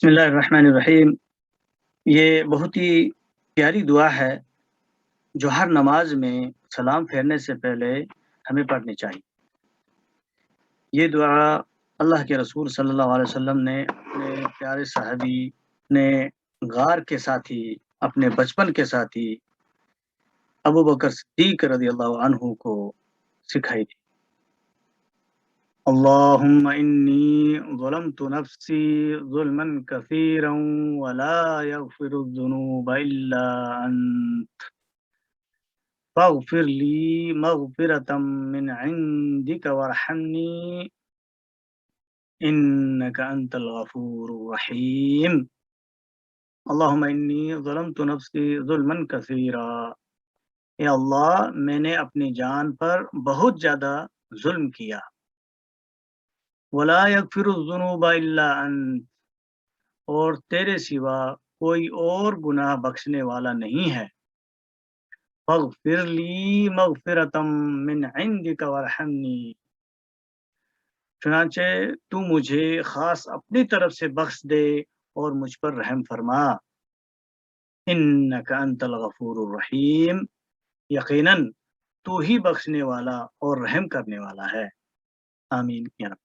بسم اللہ الرحمن الرحیم۔ یہ بہت ہی پیاری دعا ہے جو ہر نماز میں سلام پھیرنے سے پہلے ہمیں پڑھنی چاہیے۔ یہ دعا اللہ کے رسول صلی اللہ علیہ وسلم نے اپنے پیارے صحابی نے غار کے ساتھی اپنے بچپن کے ساتھی ابو بکر صدیق رضی اللہ عنہ کو سکھائی تھی۔ اللهم إني ظلمت نفسي ظلما كثيرا ولا يغفر الذنوب إلا أنت فاغفر لي مغفرة من عندك وارحمني إنك أنت الغفور الرحيم اللهم إني ظلمت نفسي ظلما كثيرا۔ اے اللہ، میں نے اپنی جان پر بہت زیادہ ظلم کیا۔ ولا یغفر الذنوب الا انت، اور تیرے سوا کوئی اور گناہ بخشنے والا نہیں ہے۔ فاغفر لی مغفرۃ من عندک وارحمنی، چنانچہ تو مجھے خاص اپنی طرف سے بخش دے اور مجھ پر رحم فرما۔ انک انت الغفور الرحیم، یقیناً تو ہی بخشنے والا اور رحم کرنے والا ہے۔ آمین یا رب۔